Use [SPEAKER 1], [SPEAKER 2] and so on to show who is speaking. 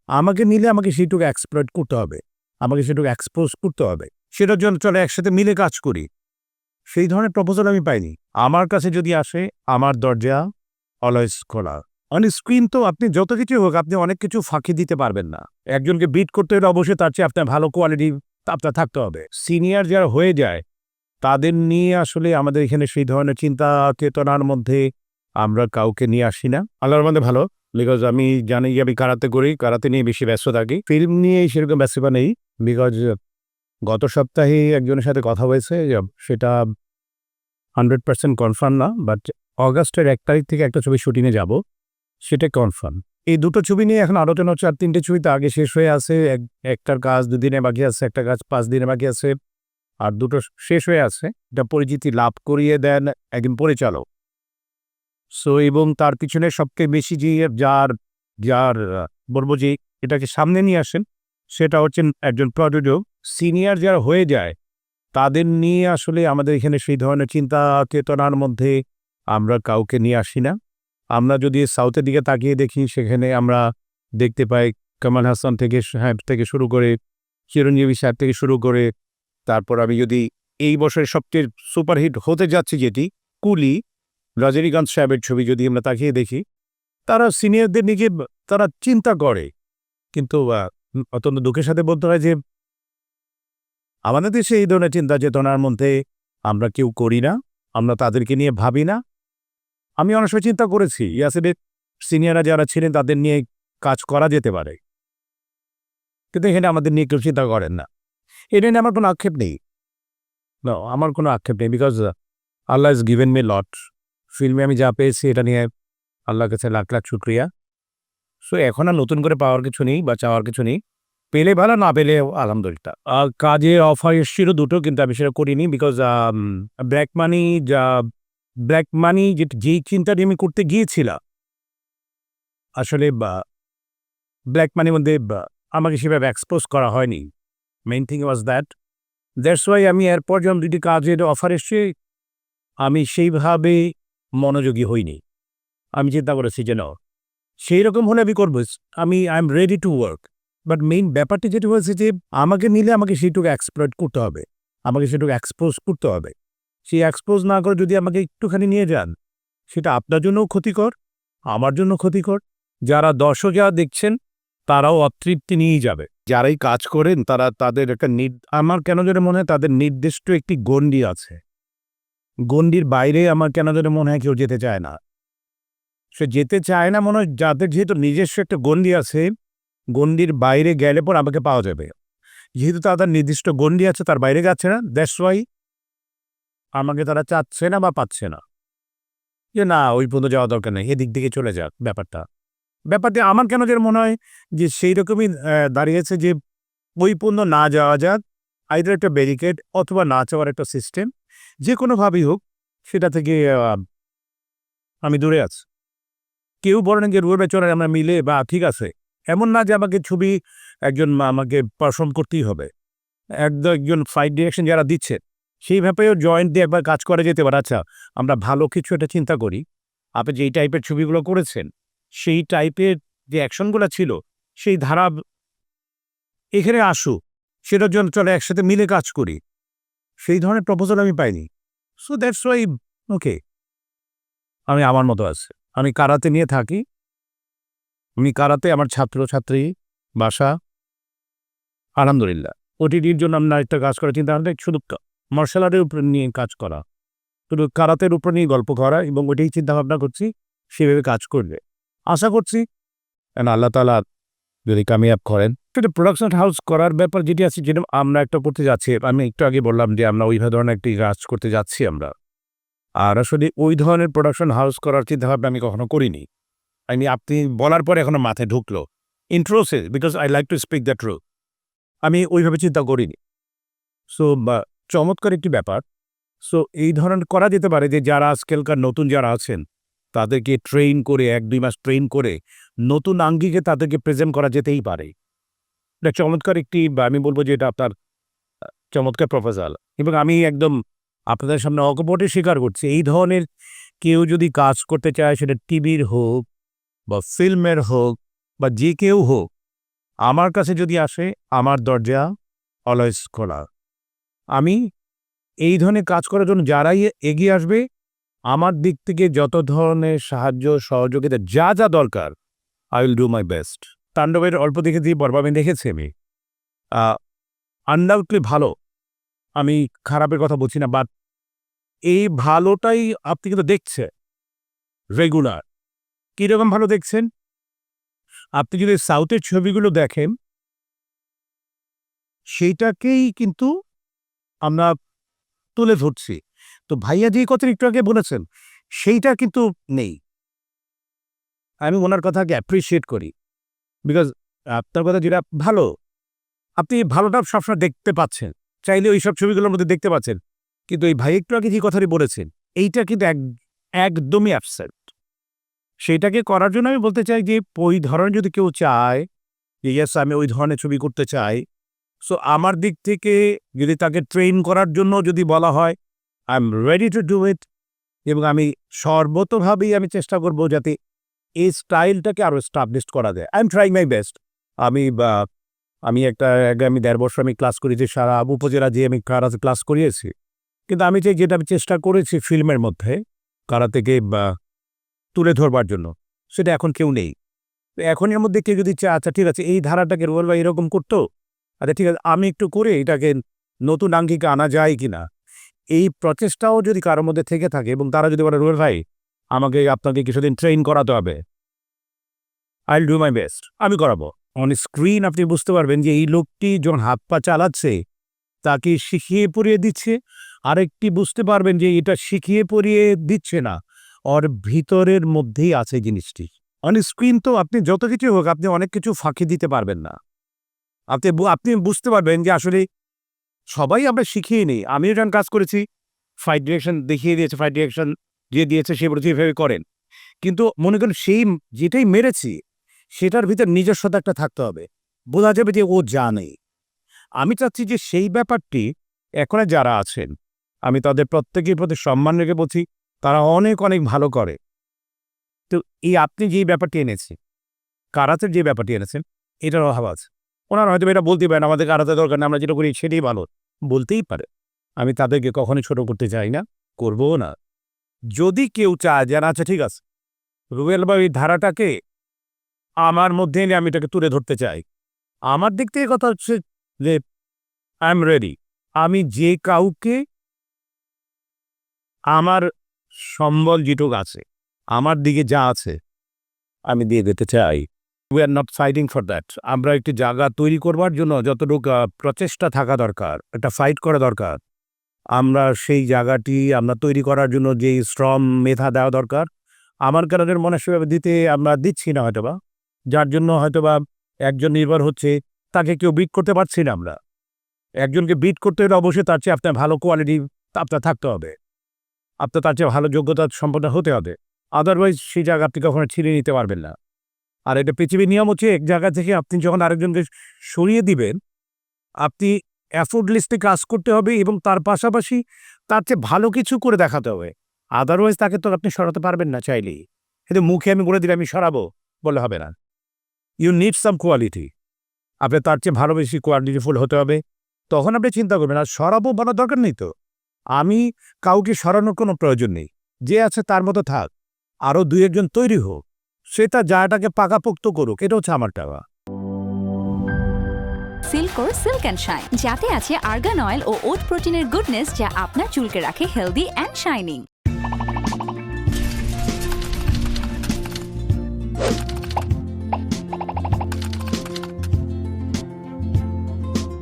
[SPEAKER 1] আমাকে নিলে আমাকে সেইটুকু এক্সপ্লয়েট করতে হবে, আমাকে সেটুকু এক্সপোজ করতে হবে। সেটার জন্য চলো একসাথে মিলে কাজ করি। সেই ধরনের প্রপোজাল আমি পাইনি। আমার কাছে যদি আসে, আমার দরজা অলওয়েজ খোলা। স্ক্রিন তো আপনি যত কিছু হোক, আপনি অনেক কিছু ফাঁকি দিতে পারবেন না। একজনকে বিট করতে হলে অবশ্যই তার চেয়ে আপনার ভালো কোয়ালিটি আপনার থাকতে হবে। সিনিয়র যারা হয়ে যায়, তাদের নিয়ে আসলে আমাদের এখানে সেই ধরনের চিন্তা চেতনার মধ্যে আমরা কাউকে নিয়ে আসি না। আল্লাহর মধ্যে ভালো, বিকজ আমি জানি যে আমি কারাতে করি, কারাতে নিয়ে বেশি ব্যস্ত থাকি। ফিল্ম নিয়ে সেরকম ব্যস্ততা নেই, বিকজ গত সপ্তাহে একজনের সাথে কথা হয়েছে, সেটা 100% কনফার্ম না, বাট অগাস্টের 1 তারিখ থেকে একটা ছবি শুটিংয়ে যাব, সেটা কনফার্ম। এই দুটো ছবি নিয়ে এখন আলোচনা হচ্ছে। আর 3টে ছবি তো আগে শেষ হয়ে আছে। একটার কাজ 2 দিনে বাকি আছে, একটা কাজ 5 দিনে বাকি আছে, আর দুটো শেষ হয়ে আছে। এটা পরিচিতি লাভ করিয়ে দেন একজন পরিচালক। সো এবং তার পিছনে সবচেয়ে বেশি যে যার যার বলবো যে এটাকে সামনে নিয়ে আসেন, সেটা হচ্ছেন একজন প্রযোজক। সিনিয়র যারা হয়ে যায়, তাদের নিয়ে আসলে আমাদের এখানে সেই ধরনের চিন্তা চেতনার মধ্যে আমরা কাউকে নিয়ে আসি না। আমরা যদি সাউথের দিকে তাকিয়ে দেখি, সেখানে আমরা দেখতে পাই কামাল হাসান থেকে শুরু করে, চিরঞ্জীবী সাহেব থেকে শুরু করে, তারপর আমি যদি এই বছরের সবচেয়ে সুপারহিট হতে যাচ্ছে যেটি কুলি, রজনীকান্ত সাহেবের ছবি যদি আমরা তাকিয়ে দেখি, তারা সিনিয়রদের নিয়ে তারা চিন্তা করে। কিন্তু অত্যন্ত দুঃখের সাথে বলতে হয় যে আমাদের দেশে এই ধরনের চিন্তা চেতনার মধ্যে আমরা কেউ করি না, আমরা তাদেরকে নিয়ে ভাবি না। আমি অনেক সময় চিন্তা করেছি, ইয়াসিনের সিনিয়ররা যারা ছিলেন তাদের নিয়ে কাজ করা যেতে পারে, কিন্তু এখানে আমাদের নিয়ে কেউ চিন্তা করেন না। এটা নিয়ে আমার কোনো আক্ষেপ নেই, আমার কোনো আক্ষেপ নেই, because Allah is given me লট। ফিল্মে আমি যা পেয়েছি এটা নিয়ে আল্লাহর কাছে লাখ লাখ শুক্রিয়া। সো এখন আর নতুন করে পাওয়ার কিছু নেই বা চাওয়ার কিছু নেই। পেলে ভালো, না পেলে আলহামদুলিল্লাহ। কাজে অফার এসেছিল দুটো, কিন্তু আমি সেটা করিনি, বিকজ ব্ল্যাক মানি যেই চিন্তাটি আমি করতে গিয়েছিলাম, আসলে ব্ল্যাক মানির মধ্যে আমাকে সেভাবে এক্সপোজ করা হয়নি। Main thing was that's why আমি এরপর যখন দুটি কাজের অফার এসছে, আমি সেইভাবে মনোযোগী হইনি। আমি চিন্তা করেছি যে না, সেই রকম হলে আমি করবো, I am ready to work. But main ব্যাপারটি যেটা হয়েছে যে আমাকে নিলে আমাকে সেইটুকু এক্সপ্লয়েট করতে হবে, আমাকে সেটুকু এক্সপোজ করতে হবে। সেই এক্সপোজ না করে যদি আমাকে একটুখানি নিয়ে যান, সেটা আপনার জন্যও ক্ষতিকর, আমার জন্য ক্ষতিকর। যারা দর্শক যারা দেখছেন, তারাও অতৃপ্তি নিয়েই যাবে। যারাই কাজ করেন তারা তাদের একটা আমার কেন যেন মনে হয় তাদের নির্দিষ্ট একটি গণ্ডি আছে। গণ্ডির বাইরে আমার কেন যেন মনে হয় কেউ যেতে চায় না। সে যেতে চায় না মনে হয়, যাদের যেহেতু নিজস্ব একটা গণ্ডি আছে, গণ্ডির বাইরে গেলে পর আমাকে পাওয়া যাবে। যেহেতু তাদের নির্দিষ্ট গণ্ডি আছে, তার বাইরে যাচ্ছে না, দ্যাটস ওয়াই আমাকে তারা চাচ্ছে না বা পাচ্ছে না। যে না, ওই পর্যন্ত যাওয়া দরকার নেই, এদিক দিকে চলে যাক। ব্যাপারটা আমার কেন যেন মনে হয় যে সেই রকমই দাঁড়িয়েছে, যে ওই পর্যন্ত না যাওয়া যাক, আইদার একটা ব্যারিকেড অথবা না চাওয়ার একটা সিস্টেম, যে কোনোভাবেই হোক সেটা থেকে আমি দূরে আছি। কেউ বলেন যে রুয়ে বেচরে আমরা মিলে বা ঠিক আছে, এমন না যে আমাকে ছবি আমাকে পারফর্ম করতেই হবে। একজন ফাইট ডিরেকশন যারা দিচ্ছেন, সেই ব্যাপারেও জয়েন্ট দিয়ে একবার কাজ করা যেতে পারে। আচ্ছা, আমরা ভালো কিছু একটা চিন্তা করি, আপনি যেই টাইপের ছবিগুলো করেছেন, সেই টাইপের যে অ্যাকশনগুলো ছিল, সেই ধারা এখানে আসুক, সেটার জন্য চলে একসাথে মিলে কাজ করি। সেই ধরনের প্রপোজাল আমি পাইনি। সো দ্যাটস ওয়াই ওকে, আমি আমার মতো আছি। আমি কারাতে নিয়ে থাকি, আমি কারাতে আমার ছাত্রছাত্রী বাসা, আলহামদুলিল্লাহ। ওটিটির জন্য আমরা একটা কাজ করার চিন্তা ভাবনা, শুধু মার্শাল আর্টের উপর নিয়ে কাজ করা, শুধু কারাতের উপর নিয়ে গল্প করা, এবং ওইটাই চিন্তা ভাবনা করছি সেভাবে কাজ করবে। আশা করছি আল্লাহ তাআলা যদি কামিয়াব করেন। সেটা প্রোডাকশন হাউস করার ব্যাপার যেটি আছে, যেটা আমরা একটা করতে যাচ্ছি, আমি একটু আগে বললাম যে আমরা ওই ধরনের একটি কাজ করতে যাচ্ছি আমরা। আর আসলে ওই ধরনের প্রোডাকশন হাউস করার চিন্তাভাবনা আমি কখনো করিনি। আপনি বলার পরে এখনো মাথায় ঢুকলো। ইন্ট্রোসে, because I like to speak the truth. আমি ওইভাবে চিন্তা করিনি। সো চমৎকার একটি ব্যাপার। সো এই ধরনের করা যেতে পারে যে যারা আজকালকার নতুন যারা আছেন, তাদেরকে ট্রেন করে ১-২ মাস ট্রেন করে নতুন আঙ্গিকে তাদেরকে প্রেজেন্ট করা যেতেই পারে। এটা চমৎকার একটি, আমি বলব যে এটা আপনার চমৎকার প্রপোজাল, এবং আমি একদম আপনাদের সামনে অকপটে স্বীকার করছি, এই ধরনের কেউ যদি কাজ করতে চায়, সেটা টিভির হোক বা ফিল্মের হোক বা যে কেউ হোক, আমার কাছে যদি আসে আমার দরজা অলওয়েজ খোলা। আমি এই ধরনের কাজ করার জন্য যারাই এগিয়ে আসবে আমার দিক থেকে যত ধরনের সাহায্য সহযোগিতা যা যা দরকার I will do my best. তাণ্ডবের অল্প দেখেছি, বরবাবে দেখেছি আমি। আনডাউটলি ভালো, আমি খারাপের কথা বলছি না, বাট এই ভালোটাই আপনি কিন্তু দেখছে রেগুলার। কীরকম ভালো দেখছেন? আপনি যদি সাউথের ছবিগুলো দেখেন সেইটাকেই কিন্তু আমরা তুলে ধরছি। তো ভাইয়া যে কথা একটু আগে বলেছেন সেইটা কিন্তু নেই। আমি ওনার কথাকে অ্যাপ্রিসিয়েট করি, বিকজ আপনার কথা যেটা ভালো, আপনি ভালোটা সবসময় দেখতে পাচ্ছেন, চাইলে ওই সব ছবিগুলোর মধ্যে দেখতে পাচ্ছেন। কিন্তু এই ভাই একটু আগে যে কথাটি বলেছেন এইটা কিন্তু একদমই অ্যাবসেন্ট। সেইটাকে করার জন্য আমি বলতে চাই যে ওই ধরনের যদি কেউ চায় যে ইয়েস আমি ওই ধরনের ছবি করতে চাই, সো আমার দিক থেকে যদি তাকে ট্রেন করার জন্য যদি বলা হয় I am ready to do it, এবং আমি সর্বতভাবেই আমি চেষ্টা করব যাতে এই স্টাইলটাকে আরও এস্টাবলিশ করা যায়। I am trying my best. আমি আগামী ১.৫ বছর আমি ক্লাস করেছি, সারা উপজেলা দিয়ে আমি কারাতে ক্লাস করিয়েছি। কিন্তু আমি যেটা আমি চেষ্টা করেছি ফিল্মের মধ্যে কারাতেকে তুলে ধরবার জন্য, সেটা এখন কেউ নেই। তো এখন এর মধ্যে কেউ যদি চায় আচ্ছা ঠিক আছে এই ধারাটাকে রুবেল ভাই এরকম করতো, আচ্ছা ঠিক আছে আমি একটু করে এটাকে নতুন আঙ্গিকে আনা যায় কিনা, এই প্রচেষ্টাও যদি কারোর মধ্যে থেকে থাকে এবং তারা যদি বলে রুবেল ভাই আপনাকে কিছুদিন ট্রেন করাতে হবে, I will do my best, আমি করাবো। অন স্ক্রিন আপনি বুঝতে পারবেন যে এই লোকটি যখন হাত পা চালাচ্ছে তাকে শিখিয়ে পড়িয়ে দিচ্ছে, আরেকটি বুঝতে পারবেন যে এটা শিখিয়ে পড়িয়ে দিচ্ছে না, ওর ভিতরের মধ্যেই আছে জিনিসটি। অন স্ক্রিন তো আপনি যত কিছু হোক আপনি অনেক কিছু ফাঁকি দিতে পারবেন না। আপনি বুঝতে পারবেন যে আসলে সবাই আমরা শিখিয়ে নিই। আমিও যখন কাজ করেছি ফাইট ডিরেকশন দেখিয়ে দিয়েছে, ফাইট ডিরেকশন যে দিয়েছে সে বলেছে এভাবে করেন, কিন্তু মনে করেন সেই যেটাই মেরেছি সেটার ভিতর নিজস্বতা একটা থাকতে হবে, বোঝা যাবে যে ও জানে। আমি চাচ্ছি যে সেই ব্যাপারটি এখন যারা আছেন আমি তাদের প্রত্যেকের প্রতি সম্মান রেখে বলছি, তারা অনেক অনেক ভালো করে। তো এই আপনি যেই ব্যাপারটি এনেছেন, কারাতের যে ব্যাপারটি এনেছেন, এটার অভাব আছে। ওনারা হয়তো এটা বলতে পারেন আমাদের কারাতে দরকার না, আমরা যেটা করি সেটাই ভালো, বলতেই পারে। আমি তাদেরকে কখনোই ছোট করতে চাই না, করবও না। যদি কেউ চায় যে আচ্ছা ঠিক আছে রুবেল ভাই এই ধারাটাকে আমার মধ্যে এনে আমি এটাকে তুলে ধরতে চাই, আমার দিক থেকে কথা হচ্ছে যে আই এম রেডি। আমি যে কাউকে আমার সম্বল যেটুক আছে, আমার দিকে যা আছে আমি দিয়ে দিতে চাই। We are not fighting for that. আমরা একটি জায়গা তৈরি করবার জন্য যতটুকু প্রচেষ্টা থাকা দরকার, একটা ফাইট করা দরকার, আমরা সেই জায়গাটি আমরা তৈরি করার জন্য যেই শ্রম মেধা দেওয়া দরকার আমার কারণের মনে সেভাবে দিতে আমরা দিচ্ছি না হয়তোবা, যার জন্য হয়তোবা একজন নির্ভর হচ্ছে, তাকে কেউ বিট করতে পারছি না আমরা। একজনকে বিট করতে হলে অবশ্যই তার চেয়ে আপনার ভালো কোয়ালিটি আপনার থাকতে হবে, আপনার তার চেয়ে ভালো যোগ্যতা সম্পন্ন হতে হবে, আদারওয়াইজ সেই জায়গা আপনি কখনো ছিনিয়ে নিতে পারবেন না। আর এটা পৃথিবীর নিয়ম হচ্ছে এক জায়গা থেকে আপনি যখন আরেকজনকে সরিয়ে দিবেন আপনি এফোর্টলেসলি কাজ করতে হবে এবং তার পাশাপাশি তার চেয়ে ভালো কিছু করে দেখাতে হবে, আদারওয়াইজ তাকে তো আপনি সরাতে পারবেন না চাইলেই। কিন্তু মুখে আমি বলে দিলে আমি সরাবো বলে হবে না। ইউ নিড সাম কোয়ালিটি, আপনি তার চেয়ে ভালো বেশি কোয়ালিটিফুল হতে হবে, তখন আপনি চিন্তা করবেন। আর সরাবো বলার দরকার নেই তো, আমি কাউকে সরানোর কোনো প্রয়োজন নেই, যে আছে তার মতো থাক, আরও ২-১ জন তৈরি হোক, সে তার জায়গাটাকে পাকাপোক্ত করুক, এটা হচ্ছে আমার টাকা।
[SPEAKER 2] সিল্কোর সিল্ক অ্যান্ড শাইন, যাতে আছে আর্গান অয়েল ও ওট প্রোটিনের গুডনেস যা আপনার চুলকে রাখে হেলদি অ্যান্ড শাইনিং।